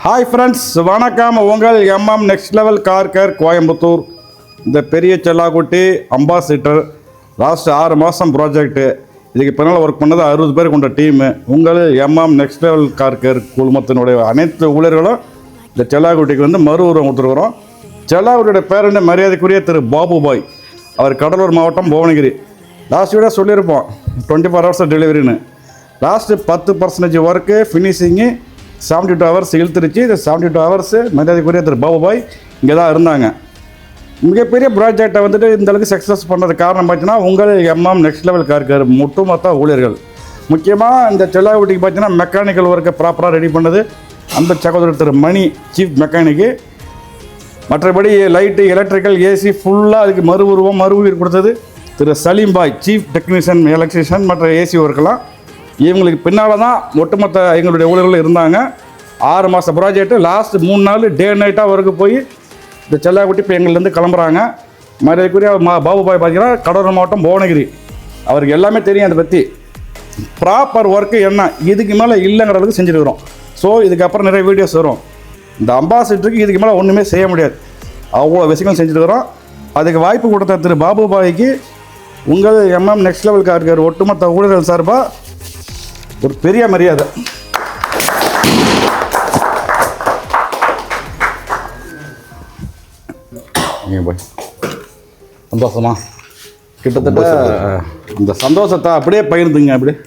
Hi friends, வணக்கம். உங்கள் MM next level car care Coimbatore. இந்த பெரிய செல்லாக்குட்டி அம்பாசிடர் லாஸ்ட் 6 மாதம் ப்ராஜெக்ட்டு. இதுக்கு பின்னால் ஒர்க் பண்ணது 60 பேர் கொண்ட டீமு. உங்கள் MM next level car care குழுமத்தினுடைய அனைத்து ஊழியர்களும் இந்த செல்லாக்குட்டிக்கு மறு உருவம் கொடுத்துருக்குறோம். செல்லாக்குட்டியோட பேர் மரியாதைக்குரிய திரு பாபுபாய். அவர் கடலூர் மாவட்டம் புவனகிரி. லாஸ்ட் வீடாக சொல்லியிருப்போம் 24 hours டெலிவரின்னு. லாஸ்ட்டு 10% ஒர்க்கு ஃபினிஷிங்கு 72 hours இழுத்துருச்சு. இந்த 72 hours மரியாதைக்குரிய திரு பாபுபாய் இங்கே தான் இருந்தாங்க. மிகப்பெரிய ப்ராஜெக்டை இந்தளவுக்கு சக்ஸஸ் பண்ணுறது காரணம் பார்த்தீங்கன்னா உங்கள் MM next level car care ஒட்டுமொத்த ஊழியர்கள். முக்கியமாக இந்த செல்லாக்குட்டிக்கு பார்த்தீங்கன்னா மெக்கானிக்கல் ஒர்க்கை ப்ராப்பராக ரெடி பண்ணது அந்த சகோதரர் திரு மணி, சீஃப் மெக்கானிக்கு. மற்றபடி லைட்டு, எலக்ட்ரிக்கல், ஏசி ஃபுல்லாக அதுக்கு மறு உயிர் கொடுத்தது திரு சலீம் பாய், சீஃப் டெக்னீஷியன், எலக்ட்ரிஷியன், மற்ற ஏசி ஒர்க்கெல்லாம் இவங்களுக்கு பின்னால் தான் ஒட்டுமொத்த எங்களுடைய ஊழியர்கள் இருந்தாங்க. 6 மாத ப்ராஜெக்ட்டு. லாஸ்ட் 3 நாள் டே நைட்டாக ஒர்க்கு போய் இந்த செல்லாக்குட்டி இப்போ எங்கள்லேருந்து கிளம்புறாங்க. மரியாதைக்குரிய பாபுபாய் பார்த்தீங்கன்னா கடலூர் மாவட்டம் புவனகிரி. அவருக்கு எல்லாமே தெரியும். அதை பற்றி ப்ராப்பர் ஒர்க்கு என்ன இதுக்கு மேலே இல்லைங்கிற அளவுக்கு செஞ்சுருக்கிறோம். ஸோ இதுக்கப்புறம் நிறைய வீடியோஸ் வரும். இந்த அம்பாசிடருக்கு இதுக்கு மேலே ஒன்றுமே செய்ய முடியாது, அவ்வளோ விஷயங்கள் செஞ்சுருக்கிறோம். அதுக்கு வாய்ப்பு கொடுத்த திரு பாபுபாய்க்கு உங்கள் MM next level car care ஒட்டுமொத்த ஊழியர்கள் சார்பாக ஒரு பெரிய மரியாதை. சந்தோஷமா? கிட்டத்தட்ட இந்த சந்தோஷத்தை அப்படியே பகிர்ந்துங்க. அப்படியே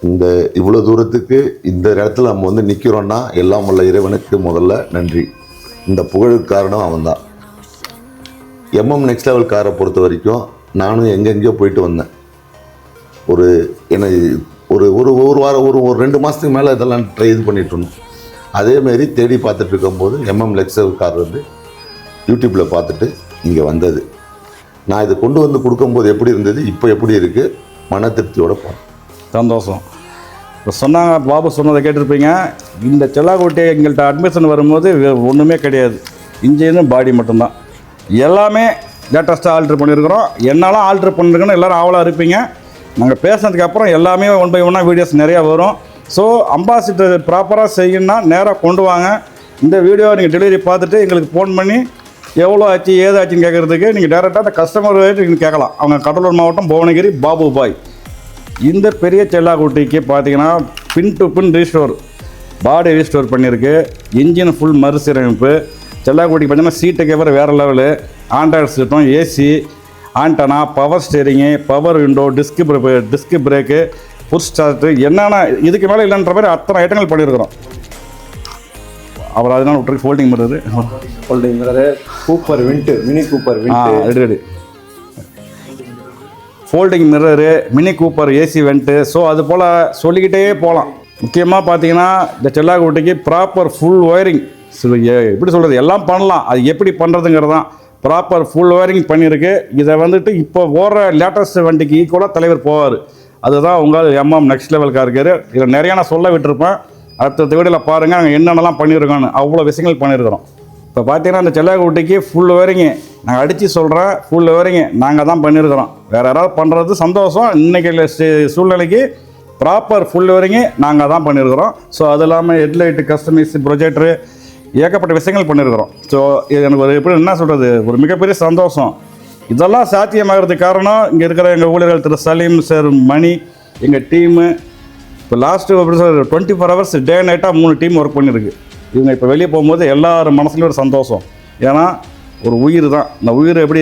இந்த இவ்வளோ தூரத்துக்கு இந்த இடத்துல நம்ம நிற்கிறோன்னா எல்லாம் உள்ள இறைவனுக்கு முதல்ல நன்றி. இந்த புகழுக்கு காரணம் அவன்தான். எம்எம் நெக்ஸ்ட் லெவல் காரை பொறுத்த வரைக்கும் நானும் எங்கெங்கேயோ போயிட்டு வந்தேன். ஒரு வாரம் ஒரு 2 மாதத்துக்கு மேலே இதெல்லாம் இது பண்ணிட்டு இருந்தோம். அதேமாரி தேடி பார்த்துட்டு இருக்கும்போது எம்எம் நெக்ஸ்ட் லெவல் கார் யூடியூப்பில் பார்த்துட்டு இங்கே வந்தது. நான் இதை கொண்டு கொடுக்கும்போது எப்படி இருந்தது, இப்போ எப்படி இருக்குது, மன திருப்தியோடு போனேன். சந்தோஷம். இப்போ சொன்னாங்க, பாபு சொன்னதை கேட்டிருப்பீங்க. இந்த செல்லாக்குட்டி எங்கள்கிட்ட அட்மிஷன் வரும்போது ஒன்றுமே கிடையாது, இன்ஜினு பாடி மட்டும்தான். எல்லாமே லேட்டஸ்ட்டாக ஆல்ட்ரு பண்ணியிருக்கிறோம். என்னாலும் ஆல்ட்ரு பண்ணியிருக்கோன்னு எல்லோரும் ஆவலாக இருப்பீங்க. நாங்கள் பேசுனதுக்கப்புறம் எல்லாமே 1 by 1 வீடியோஸ் நிறையா வரும். ஸோ அம்பாசிடர் ப்ராப்பராக செய்யணும்னா நேராக கொண்டு வாங்க. இந்த வீடியோ நீங்கள் டெலிவரி பார்த்துட்டு எங்களுக்கு ஃபோன் பண்ணி எவ்வளோ ஆச்சு ஏதாச்சுன்னு கேட்குறதுக்கு நீங்கள் டேரெக்டாக அந்த கஸ்டமர் நீங்கள் கேட்கலாம். அவங்க கடலூர் மாவட்டம் புவனகிரி பாபுபாய். இந்த பெரிய செல்லாக்குட்டிக்கு பார்த்தீங்கன்னா pin to pin restore, body restore பண்ணியிருக்கு. இன்ஜின் ஃபுல் மறுசீரமைப்பு. செல்லாக்குட்டிக்கு பார்த்தீங்கன்னா சீட்டு கவர் வேறு level, Android system, AC, antenna, power steering, power window, disc brake, push start, என்னென்ன இதுக்கு மேலே இல்லைன்ற மாதிரி அத்தனை ஐட்டங்கள் பண்ணியிருக்கிறோம். அவர் அதனால் விட்டுருக்கு. Folding mirror, Cooper vent, Mini Cooper vent ready, folding mirror, Mini Cooper, AC vent. So அது போல் சொல்லிக்கிட்டே போகலாம். முக்கியமாக பார்த்தீங்கன்னா இந்த செல்லாக்குட்டிக்கு ப்ராப்பர் ஃபுல் ஒயரிங், எப்படி சொல்கிறது, எல்லாம் பண்ணலாம். அது எப்படி பண்ணுறதுங்கிறது தான். ப்ராப்பர் ஃபுல் ஒயரிங் பண்ணியிருக்கு. இதை இப்போ ஓடுற லேட்டஸ்ட் வண்டிக்கு ஈக்குவலாக தலைவர் போவார். அதுதான் உங்கள் MM next level car care. இதில் நிறையா நான் சொல்ல விட்டுருப்பேன். அடுத்த வீடியோவில் பாருங்கள் நாங்கள் என்னென்னலாம் பண்ணியிருக்கோன்னு. அவ்வளோ விஷயங்கள் பண்ணியிருக்கிறோம். இப்போ பார்த்தீங்கன்னா அந்த செல்லாக்குட்டிக்கு ஃபுல் ஒயரிங்கு நாங்கள் அடித்து சொல்கிறேன். ஃபுல் ஒயரிங்கு நாங்கள் தான் பண்ணியிருக்கிறோம். வேறு யாராவது பண்ணுறது சந்தோஷம். இன்றைக்கி சூழ்நிலைக்கு ப்ராப்பர் ஃபுல் ஒயரிங்கு நாங்கள் தான் பண்ணியிருக்கிறோம். ஸோ அது இல்லாமல் ஹெட்லைட்டு, கஸ்டமைஸ், ப்ரொஜெக்டரு, ஏகப்பட்ட விஷயங்கள் பண்ணியிருக்கிறோம். ஸோ இது எனக்கு எப்படி என்ன சொல்கிறது, ஒரு மிகப்பெரிய சந்தோஷம். இதெல்லாம் சாத்தியமாகிறதுக்கு காரணம் இங்கே இருக்கிற எங்கள் ஊழியர்கள் திரு சலீம் சார், மணி, எங்கள் டீமு. இப்போ லாஸ்ட்டு எப்படி சொல்கிறது 24 hours டே நைட்டாக 3 டீம் ஒர்க் பண்ணியிருக்கு. இவங்க இப்போ வெளியே போகும்போது எல்லாரும் மனசுலையும் ஒரு சந்தோஷம். ஏன்னா ஒரு உயிர் தான். இந்த உயிர் எப்படி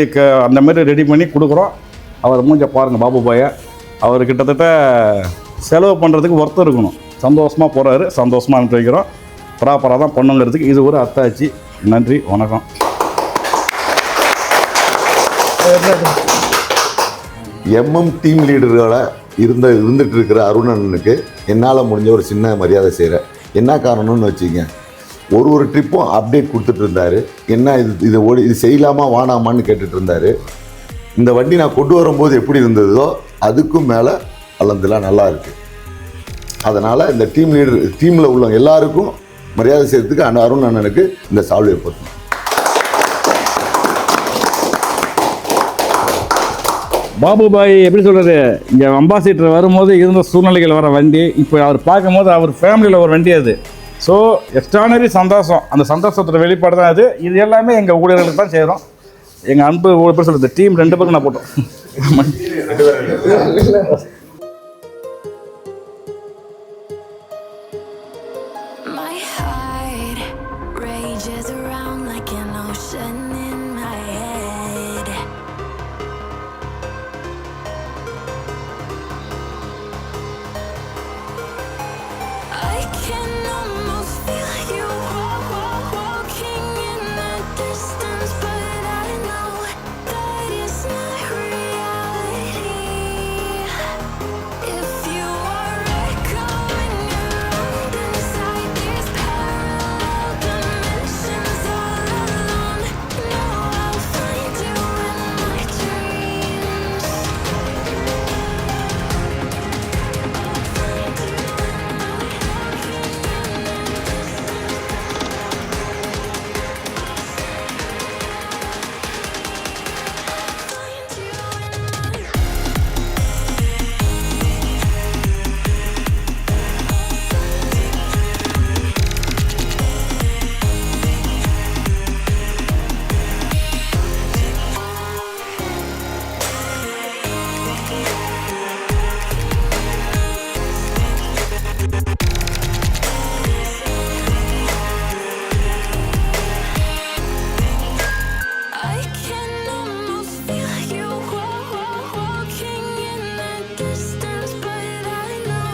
அந்த மாதிரி ரெடி பண்ணி கொடுக்குறோம். அவர் மூஞ்ச பாருங்கள் பாபுபாயை. அவர் கிட்டத்தட்ட செலவு பண்ணுறதுக்கு ஒர்த்து இருக்கணும். சந்தோஷமாக போகிறாரு, சந்தோஷமாக அனுப்பி வைக்கிறோம். ப்ராப்பராக தான் பண்ணுங்கிறதுக்கு இது ஒரு அத்தாச்சி. நன்றி, வணக்கம். எம்எம் டீம் லீடர்களாக இருந்துட்டு இருக்கிற அருணனுக்கு என்னால் முடிஞ்ச ஒரு சின்ன மரியாதை செய்கிறேன். என்ன காரணம்னு வச்சுங்க, ஒரு ட்ரிப்பும் அப்டேட் கொடுத்துட்டு இருந்தார். என்ன இது செய்யலாமா வானாமான்னு கேட்டுட்டு இருந்தார். இந்த வண்டி நான் கொண்டு வரும்போது எப்படி இருந்ததோ அதுக்கும் மேலே அலந்துலாம் நல்லா இருக்குது. அதனால் இந்த டீமில் உள்ள எல்லாருக்கும் மரியாதை செய்யறதுக்கு அருண் அண்ணனுக்கு இந்த சால்வ் ஏற்படுத்தணும். பாபுபாய் எப்படி சொல்கிறது, இங்கே அம்பாசிடர் வரும்போது இருந்த சூழ்நிலைகள் வர வண்டி இப்போ அவர் பார்க்கும்போது அவர் ஃபேமிலியில் ஒரு வண்டி அது. ஸோ எக்ஸ்ட்ரானரி சந்தோஷம், அந்த சந்தோஷத்தோட வெளிப்பாடு தான் இது. இது எல்லாமே எங்கள் ஊழியர்களுக்கு தான் செய்கிறோம். எங்கள் அன்பு பேர் சொல்லுது டீம் 2 பேருக்கு நான் போட்டோம். My heart rages around like an ocean in my head. I can almost feel you walking in the distance, but I know that it's not reality. If you are echoing around inside these parallel dimensions all alone, know I'll find you in my dreams. I can almost feel you walking in the distance, but I know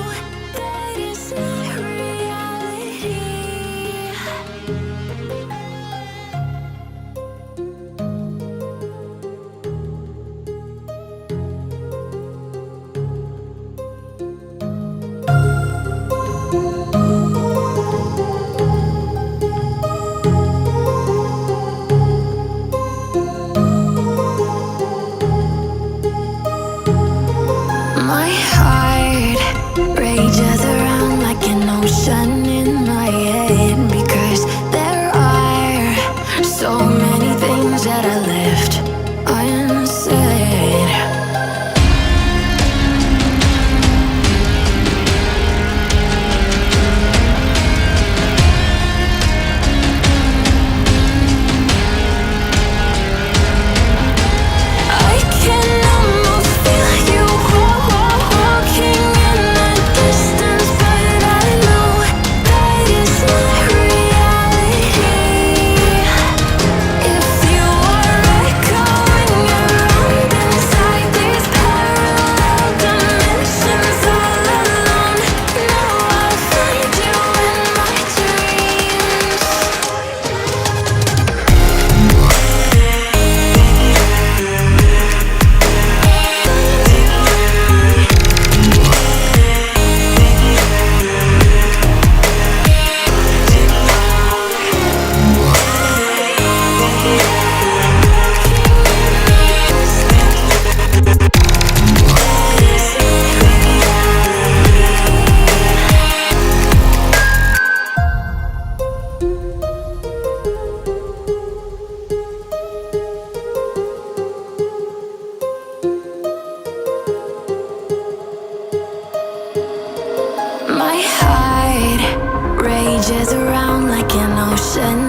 that it's not reality. My heart rages around like an ocean in my head, because there are so many things that I left unsaid. I can almost feel you walking in the distance, but I know that it's not reality. If you are echoing around inside these parallel dimensions all alone, know I'll find you in my dreams. My heart rages around like an ocean